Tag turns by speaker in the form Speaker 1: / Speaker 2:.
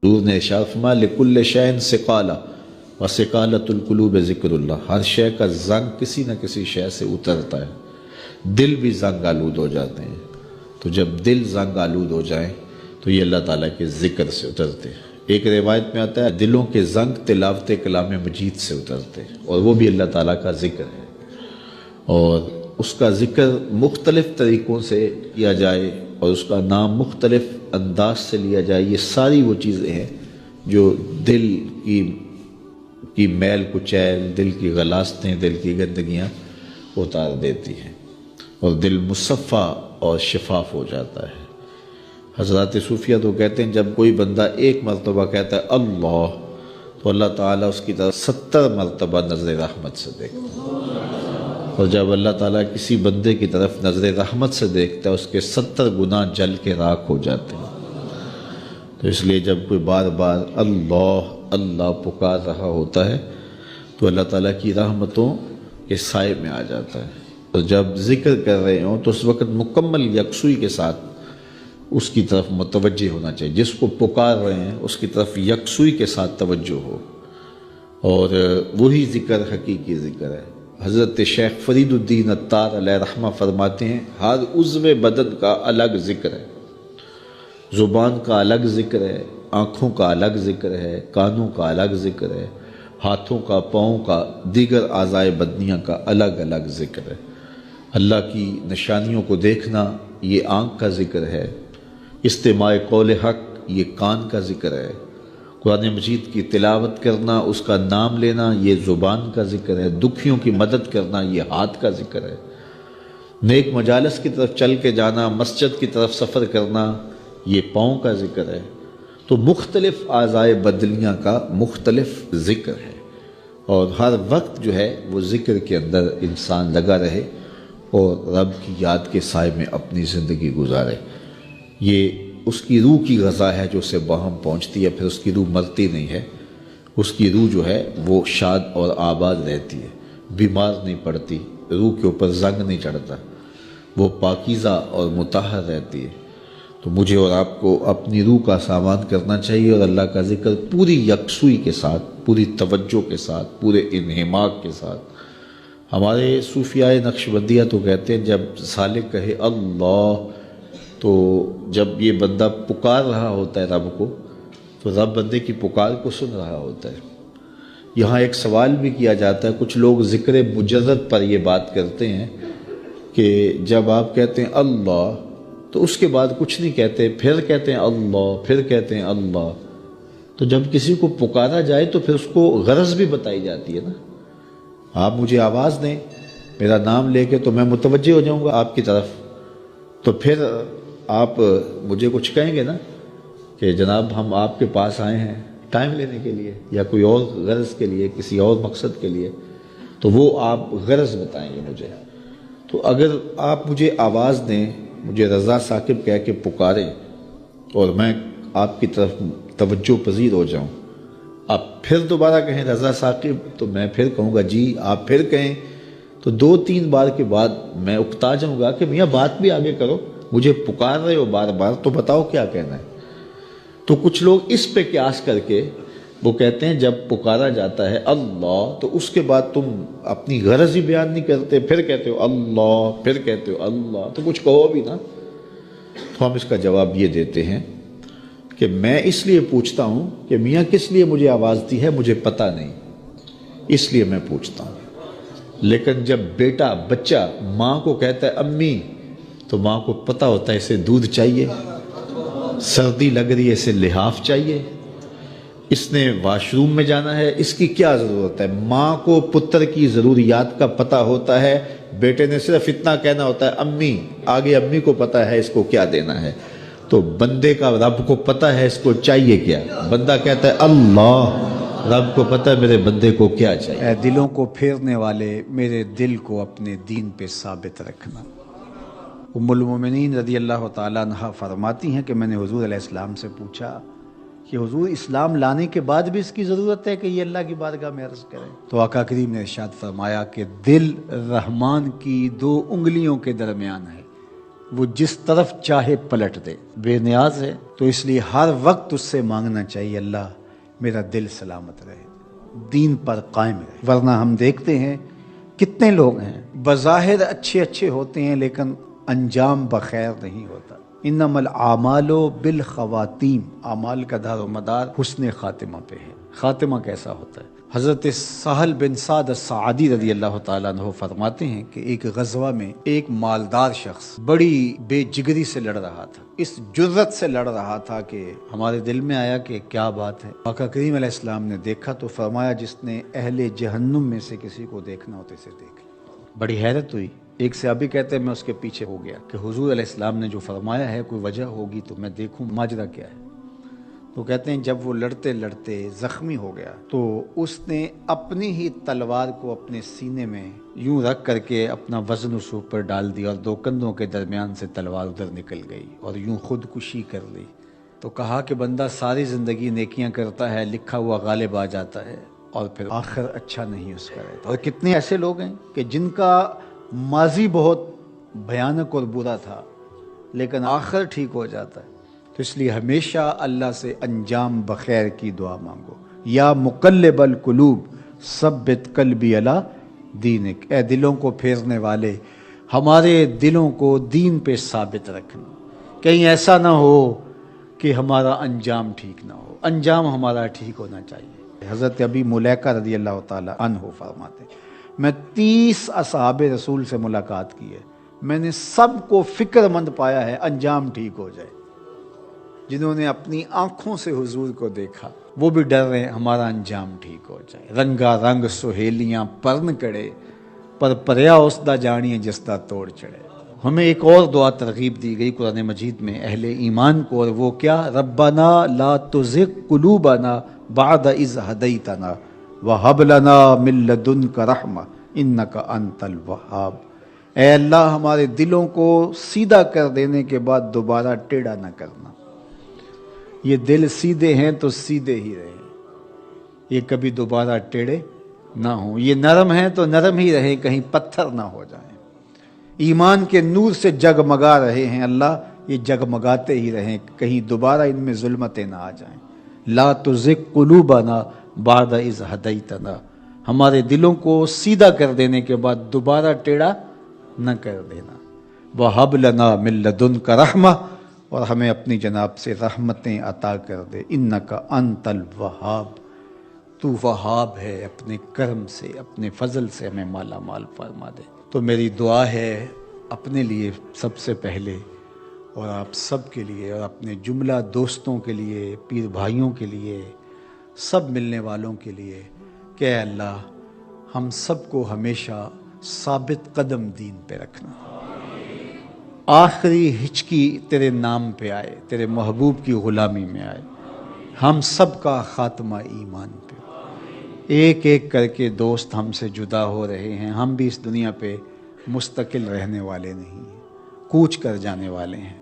Speaker 1: حضور نے ارشاد فرمایا لکل شیء ثقالہ وثقالۃ القلوب ذکر اللہ، ہر شے کا زنگ کسی نہ کسی شے سے اترتا ہے، دل بھی زنگ آلود ہو جاتے ہیں، تو جب دل زنگ آلود ہو جائیں تو یہ اللہ تعالیٰ کے ذکر سے اترتے ہیں۔ ایک روایت میں آتا ہے دلوں کے زنگ تلاوت کلام مجید سے اترتے ہیں، اور وہ بھی اللہ تعالیٰ کا ذکر ہے، اور اس کا ذکر مختلف طریقوں سے کیا جائے اور اس کا نام مختلف انداز سے لیا جائے، یہ ساری وہ چیزیں ہیں جو دل کی میل کچیل، دل کی غلاستیں، دل کی گندگیاں اتار دیتی ہیں اور دل مصفہ اور شفاف ہو جاتا ہے۔ حضرات صوفیہ تو کہتے ہیں جب کوئی بندہ ایک مرتبہ کہتا ہے اللہ، تو اللہ تعالیٰ اس کی طرف 70 مرتبہ نظر رحمت سے دیکھتا ہے، اور جب اللہ تعالیٰ کسی بندے کی طرف نظر رحمت سے دیکھتا ہے اس کے 70 گناہ جل کے راکھ ہو جاتے ہیں۔ تو اس لیے جب کوئی بار بار اللہ اللہ پکار رہا ہوتا ہے تو اللہ تعالیٰ کی رحمتوں کے سائے میں آ جاتا ہے، اور جب ذکر کر رہے ہوں تو اس وقت مکمل یکسوئی کے ساتھ اس کی طرف متوجہ ہونا چاہیے، جس کو پکار رہے ہیں اس کی طرف یکسوئی کے ساتھ توجہ ہو، اور وہی ذکر حقیقی ذکر ہے۔ حضرت شیخ فرید الدین عطار علیہ رحمہ فرماتے ہیں ہر عضو بدن کا الگ ذکر ہے، زبان کا الگ ذکر ہے، آنکھوں کا الگ ذکر ہے، کانوں کا الگ ذکر ہے، ہاتھوں کا، پاؤں کا، دیگر اعضائے بدنیاں کا الگ الگ ذکر ہے۔ اللہ کی نشانیوں کو دیکھنا یہ آنکھ کا ذکر ہے، استماع قول حق یہ کان کا ذکر ہے، قرآن مجید کی تلاوت کرنا، اس کا نام لینا یہ زبان کا ذکر ہے، دکھیوں کی مدد کرنا یہ ہاتھ کا ذکر ہے، نیک مجالس کی طرف چل کے جانا، مسجد کی طرف سفر کرنا یہ پاؤں کا ذکر ہے۔ تو مختلف اعضائے بدنیاں کا مختلف ذکر ہے، اور ہر وقت جو ہے وہ ذکر کے اندر انسان لگا رہے اور رب کی یاد کے سائے میں اپنی زندگی گزارے۔ یہ اس کی روح کی غذا ہے جو اسے باہم پہنچتی ہے، پھر اس کی روح مرتی نہیں ہے، اس کی روح جو ہے وہ شاد اور آباد رہتی ہے، بیمار نہیں پڑتی، روح کے اوپر زنگ نہیں چڑھتا، وہ پاکیزہ اور مطہر رہتی ہے۔ تو مجھے اور آپ کو اپنی روح کا سامان کرنا چاہیے اور اللہ کا ذکر پوری یکسوئی کے ساتھ، پوری توجہ کے ساتھ، پورے انہماک کے ساتھ۔ ہمارے صوفیاء نقشبندیہ تو کہتے ہیں جب سالک کہے اللہ، تو جب یہ بندہ پکار رہا ہوتا ہے رب کو، تو رب بندے کی پکار کو سن رہا ہوتا ہے۔ یہاں ایک سوال بھی کیا جاتا ہے، کچھ لوگ ذکر مجرد پر یہ بات کرتے ہیں کہ جب آپ کہتے ہیں اللہ تو اس کے بعد کچھ نہیں کہتے، پھر کہتے ہیں اللہ، پھر کہتے ہیں اللہ، تو جب کسی کو پکارا جائے تو پھر اس کو غرض بھی بتائی جاتی ہے نا۔ آپ مجھے آواز دیں، میرا نام لے کے، تو میں متوجہ ہو جاؤں گا آپ کی طرف، تو پھر آپ مجھے کچھ کہیں گے نا کہ جناب ہم آپ کے پاس آئے ہیں ٹائم لینے کے لیے یا کوئی اور غرض کے لیے، کسی اور مقصد کے لیے، تو وہ آپ غرض بتائیں گے مجھے۔ تو اگر آپ مجھے آواز دیں، مجھے رضا ثاقب کہہ کے پکاریں اور میں آپ کی طرف توجہ پذیر ہو جاؤں، آپ پھر دوبارہ کہیں رضا ثاقب، تو میں پھر کہوں گا جی، آپ پھر کہیں، تو 2-3 بار کے بعد میں اکتا جاؤں گا کہ میاں بات بھی آگے کرو، مجھے پکار رہے ہو بار بار تو بتاؤ کیا کہنا ہے۔ تو کچھ لوگ اس پہ قیاس کر کے وہ کہتے ہیں جب پکارا جاتا ہے اللہ تو اس کے بعد تم اپنی غرض ہی بیان نہیں کرتے، پھر کہتے ہو اللہ، پھر کہتے ہو اللہ، تو کچھ کہو بھی نا۔ تو ہم اس کا جواب یہ دیتے ہیں کہ میں اس لیے پوچھتا ہوں کہ میاں کس لیے مجھے آواز دی ہے مجھے پتہ نہیں، اس لیے میں پوچھتا ہوں۔ لیکن جب بیٹا، بچہ ماں کو کہتا ہے امی، تو ماں کو پتہ ہوتا ہے اسے دودھ چاہیے، سردی لگ رہی ہے اسے لحاف چاہیے، اس نے واش روم میں جانا ہے، اس کی کیا ضرورت ہے۔ ماں کو پتر کی ضروریات کا پتہ ہوتا ہے، بیٹے نے صرف اتنا کہنا ہوتا ہے امی، آگے امی کو پتہ ہے اس کو کیا دینا ہے۔ تو بندے کا رب کو پتہ ہے اس کو چاہیے کیا، بندہ کہتا ہے اللہ، رب کو پتہ ہے میرے بندے کو کیا چاہیے۔
Speaker 2: اے دلوں کو پھیرنے والے، میرے دل کو اپنے دین پہ ثابت رکھنا۔ ام المومنین رضی اللہ تعالیٰ عنہ فرماتی ہیں کہ میں نے حضور علیہ السلام سے پوچھا کہ حضور اسلام لانے کے بعد بھی اس کی ضرورت ہے کہ یہ اللہ کی بارگاہ میں عرض کرے؟ تو آقا کریم نے ارشاد فرمایا کہ دل رحمان کی 2 انگلیوں کے درمیان ہے، وہ جس طرف چاہے پلٹ دے، بے نیاز ہے، تو اس لیے ہر وقت اس سے مانگنا چاہیے اللہ میرا دل سلامت رہے، دین پر قائم رہے۔ ورنہ ہم دیکھتے ہیں کتنے لوگ ہیں بظاہر اچھے ہوتے ہیں لیکن انجام بخیر نہیں ہوتا۔ انما الاعمال بالخواتیم، اعمال کا دار و مدار حسن خاتمہ پہ ہے۔ خاتمہ کیسا ہوتا ہے؟ حضرت سہل بن سعد الساعدی رضی اللہ تعالیٰ عنہ فرماتے ہیں کہ ایک غزوہ میں ایک مالدار شخص بڑی بے جگری سے لڑ رہا تھا، اس جرت سے لڑ رہا تھا کہ ہمارے دل میں آیا کہ کیا بات ہے۔ آقا کریم علیہ السلام نے دیکھا تو فرمایا جس نے اہل جہنم میں سے کسی کو دیکھنا ہوتے سے دیکھ۔ بڑی حیرت ہوئی۔ ایک صحابی کہتے ہیں میں اس کے پیچھے ہو گیا کہ حضور علیہ السلام نے جو فرمایا ہے کوئی وجہ ہوگی تو میں دیکھوں ماجرا کیا ہے۔ تو کہتے ہیں جب وہ لڑتے لڑتے زخمی ہو گیا تو اس نے اپنی ہی تلوار کو اپنے سینے میں یوں رکھ کر کے اپنا وزن اس اوپر ڈال دیا اور دو کندھوں کے درمیان سے تلوار ادھر نکل گئی اور یوں خودکشی کر لی۔ تو کہا کہ بندہ ساری زندگی نیکیاں کرتا ہے، لکھا ہوا غالب آ جاتا ہے اور پھر آخر اچھا نہیں اس کا رہتا۔ اور کتنے ایسے لوگ ہیں کہ جن کا ماضی بہت بھیانک اور برا تھا لیکن آخر ٹھیک ہو جاتا ہے۔ تو اس لیے ہمیشہ اللہ سے انجام بخیر کی دعا مانگو۔ یا مقلب القلوب ثبت قلبی علی دینک، اے دلوں کو پھیرنے والے ہمارے دلوں کو دین پہ ثابت رکھنا، کہیں ایسا نہ ہو کہ ہمارا انجام ٹھیک نہ ہو، انجام ہمارا ٹھیک ہونا چاہیے۔ حضرت ابی ملیکہ رضی اللہ تعالی عنہ فرماتے میں 30 اصحاب رسول سے ملاقات کی ہے، میں نے سب کو فکر مند پایا ہے انجام ٹھیک ہو جائے۔ جنہوں نے اپنی آنکھوں سے حضور کو دیکھا وہ بھی ڈر رہے ہمارا انجام ٹھیک ہو جائے۔ رنگا رنگ سہیلیاں پرن کڑے، پر پریا اس دا جانیے جس دا توڑ چڑھے۔ ہمیں ایک اور دعا ترغیب دی گئی قرآن مجید میں اہل ایمان کو، اور وہ کیا؟ ربنا لا تزغ قلوبنا بعد اذ ہدیتنا وہب لنا من لدنک رحمہ انک انت الوہاب۔ اے اللہ ہمارے دلوں کو سیدھا کر دینے کے بعد دوبارہ ٹیڑھا نہ کرنا۔ یہ دل سیدھے ہیں تو سیدھے ہی رہیں، یہ کبھی دوبارہ ٹیڑھے نہ ہوں۔ یہ نرم ہیں تو نرم ہی رہیں، کہیں پتھر نہ ہو جائیں۔ ایمان کے نور سے جگمگا رہے ہیں اللہ، یہ جگمگاتے ہی رہیں، کہیں دوبارہ ان میں ظلمتیں نہ آ جائیں۔ لا تزغ قلوبنا بعد اذ ہدیتنا، ہمارے دلوں کو سیدھا کر دینے کے بعد دوبارہ ٹیڑھا نہ کر دینا۔ وہب لنا من لدنک رحمہ، اور ہمیں اپنی جناب سے رحمتیں عطا کر دے۔ انک انت الوہاب، تو وہاب ہے، اپنے کرم سے اپنے فضل سے ہمیں مالا مال فرما دے۔ تو میری دعا ہے اپنے لیے سب سے پہلے اور آپ سب کے لیے اور اپنے جملہ دوستوں کے لیے، پیر بھائیوں کے لیے، سب ملنے والوں کے لیے کہ اے اللہ ہم سب کو ہمیشہ ثابت قدم دین پہ رکھنا، آخری ہچکی تیرے نام پہ آئے، تیرے محبوب کی غلامی میں آئے، ہم سب کا خاتمہ ایمان پہ۔ ایک ایک کر کے دوست ہم سے جدا ہو رہے ہیں، ہم بھی اس دنیا پہ مستقل رہنے والے نہیں ہیں، کوچ کر جانے والے ہیں۔